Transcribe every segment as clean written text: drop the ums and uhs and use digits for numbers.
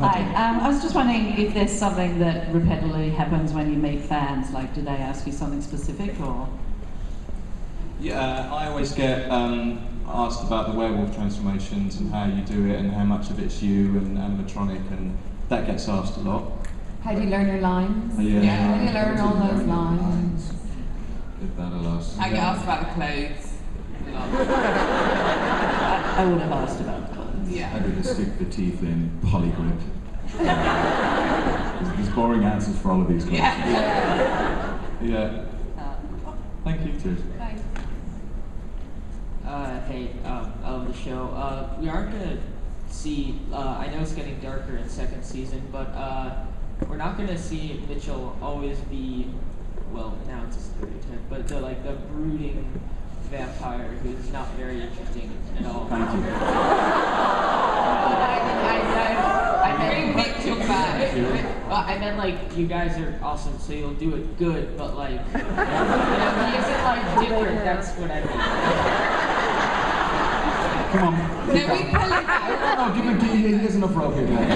Hi, I was just wondering if there's something that repeatedly happens when you meet fans, like do they ask you something specific or? Yeah, I always get asked about the werewolf transformations and how you do it and how much of it's you and animatronic, and that gets asked a lot. How do you learn your lines? Yeah. How do you learn all those lines? Get that a lot. I get asked about the clothes. I would have asked about clothes. Yeah. How do you stick the teeth in polygrip? There's boring answers for all of these questions. Yeah. Thank you. Cheers. Thanks. Hey, I love the show. We aren't gonna see, I know it's getting darker in second season, but we're not gonna see Mitchell always be, well, now it's a stereotype, but the brooding vampire who's not very interesting at all. Thank you. I bring Mitchell back. Well, I meant you guys are awesome, so you'll do it good, but he isn't different, that's what I mean. Come on. No, we pull it out. No, give him, he has enough rope here, guys.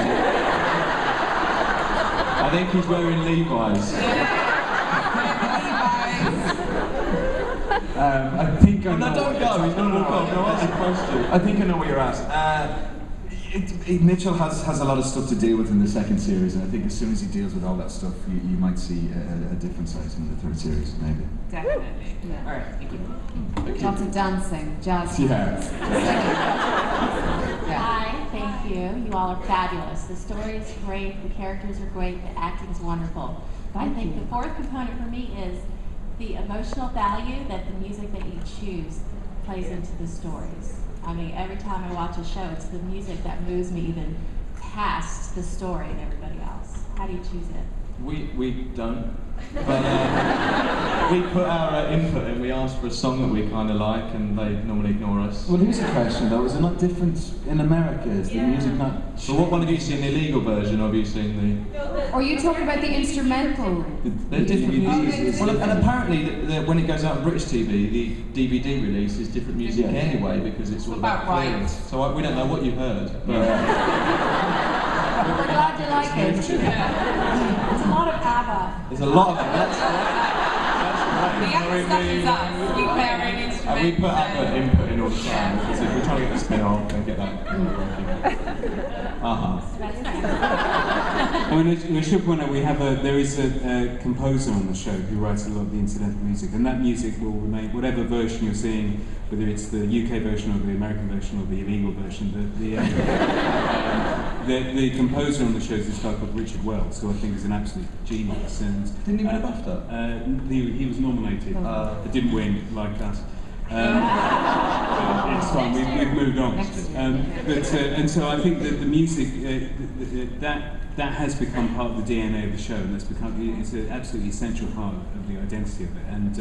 I think he's wearing Levi's. I think I know. No, don't go. He's not walk off. No, ask a question. I think I know what you're at. Mitchell has a lot of stuff to deal with in the second series, and I think as soon as he deals with all that stuff, you might see a different side in the third series, maybe. Definitely. Yeah. Alright, thank you. Lots of dancing, jazz. Yeah. Hi, thank you. You all are fabulous. The story is great, the characters are great, the acting is wonderful. But I think the fourth component for me is the emotional value that the music that you choose plays into the stories. I mean, every time I watch a show, it's the music that moves me even past the story and everybody else. How do you choose it? We don't. But we put our input in, we ask for a song that we kind of like, and they normally ignore us. Well, here's a question though, is it not different in America? Is the music not... So what one have you seen, the illegal version, or have you seen the... Or you talking about the instrumental? They're different music. Well, and apparently, when it goes out on British TV, the DVD release is different music anyway, because it's all about clearance. So we don't know what you heard. But, We're glad you like it. There's a lot of ABBA. there's a lot of it. The other stuff is us. We play our own instruments. And we put input in all the time, because we're trying to get the spin off and get that working. I mean, I should point out there is a composer on the show who writes a lot of the incidental music, and that music will remain, whatever version you're seeing, whether it's the UK version or the American version or the illegal version, the composer on the show is this guy called Richard Wells, who I think is an absolute genius. And Didn't he win a BAFTA? He was nominated, but didn't win, like us. It's fine. We've moved on. And so I think that the music that has become part of the DNA of the show, and it's an absolutely essential part of the identity of it. And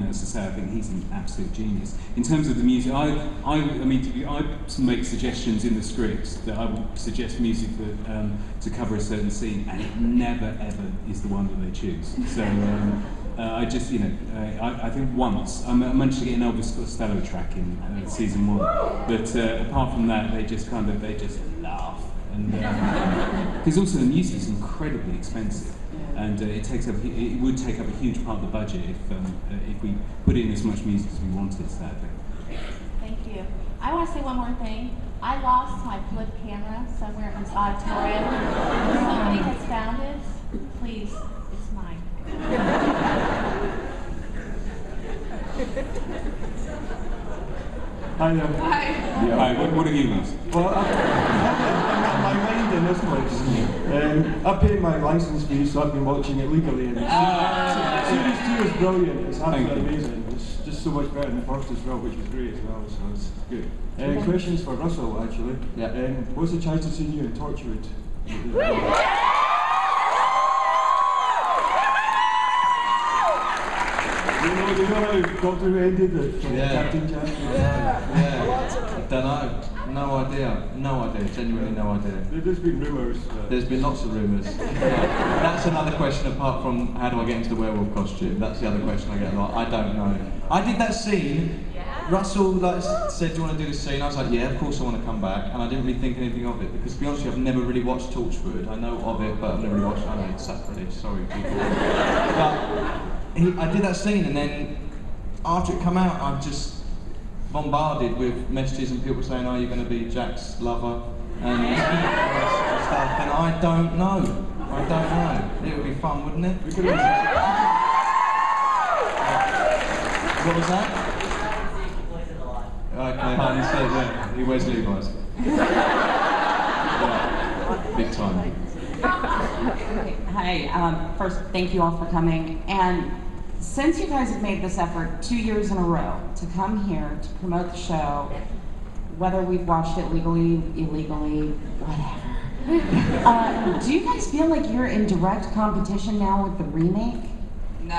as I say, I think he's an absolute genius. In terms of the music, I make suggestions in the scripts that I would suggest music that to cover a certain scene, and it never ever is the one that they choose. So. I just, I think once I managed to get an Elvis Costello track in season 1, but apart from that, they just laugh, and because also the music is incredibly expensive, and it would take up a huge part of the budget if we put in as much music as we wanted. Sadly. Thank you. I want to say one more thing. I lost my flip camera somewhere in this auditorium. If somebody has found it, please, it's mine. Hi there. Hi. Yeah. Hi, what have you lost? Well, my mind in this place. I paid my license fee, so I've been watching it legally. And series 2 is brilliant. It's absolutely amazing. It's just so much better than the first as well, which was great as well. So it's good. Questions for Russell, actually. Yeah. What's the chance of seeing you in Torchwood? You know how Doctor Who ended it from Captain Jack? Yeah. Don't know. No idea. Genuinely no idea. There's been rumours. There's been lots of rumours. That's another question apart from how do I get into the werewolf costume. That's the other question I get a lot. I don't know. I did that scene Russell said, do you want to do this scene? I was like, yeah, of course I want to come back. And I didn't really think anything of it, because to be honest with you, I've never really watched Torchwood. I know of it, but I've never really watched it. I know it's sacrilege, sorry people. But I did that scene, and then after it came out, I'm just bombarded with messages and people saying, are you going to be Jack's lover? And stuff, and I don't know. It would be fun, wouldn't it? We could have. What was that? Okay, he said that. He wears Levi's. Yeah. Big time. Hi, first, thank you all for coming. And since you guys have made this effort 2 years in a row to come here to promote the show, whether we've watched it legally, illegally, whatever, do you guys feel like you're in direct competition now with the remake? No.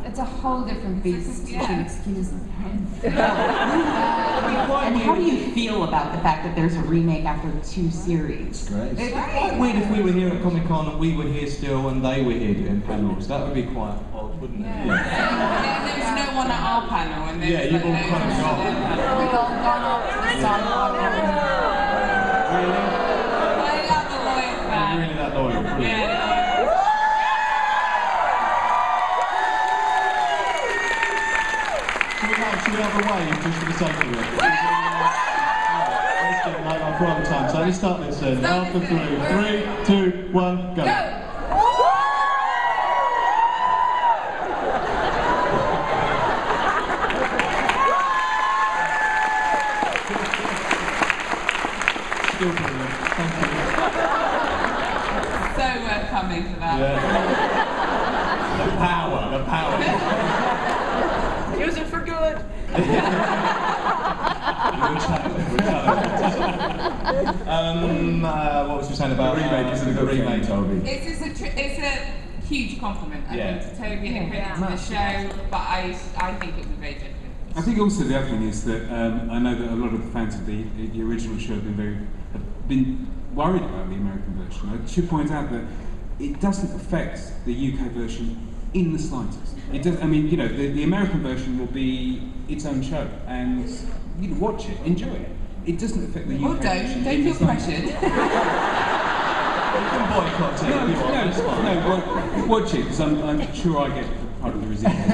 It's a whole different beast. Yeah. Excuse me. And how do you feel about the fact that there's a remake after 2 series? Great. It'd be quite weird if we were here at Comic Con and we were here still and they were here doing panels. That would be quite odd, wouldn't it? Yeah. There's no one at our panel, and Yeah, you've all kind of got. We've all gone off to the side. Really? I love the loyal fan. Really that loyal? Brilliant. Yeah. Should we have a wave just for the sake of it? Let's get it like our prime time. So let's start this then. After 3, 2, 1, go. Still brilliant. Thank you. So worth coming for that. Yeah. The power. Use it for good. What was you saying about The remake is a good remake, thing, Toby. It's a huge compliment, I think, to Toby and the critic to the show, but I think it would be very different. I think also the other thing is that I know that a lot of the fans of the original show have been worried about the American version. I should point out that it doesn't affect the UK version in the slightest. It does. I mean, the American version will be its own show, and watch it, enjoy it. It doesn't affect the UK version. Don't feel pressured. You can boycott it if you want. It's fine. No, watch it, because I'm sure I get part of the resistance.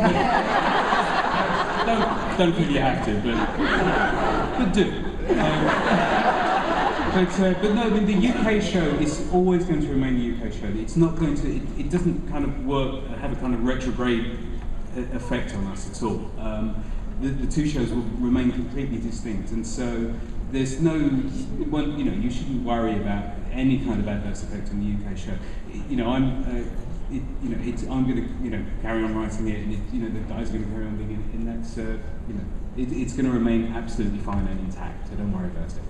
Don't feel you have to, but do. But no, I mean, the UK show is always going to remain the UK show. It's not going to. It doesn't kind of have a kind of retrograde effect on us at all. The 2 shows will remain completely distinct, and so there's no. You shouldn't worry about any kind of adverse effect on the UK show. I'm going to carry on writing it, and the guys are going to carry on being in that. It's going to remain absolutely fine and intact. So don't worry about it.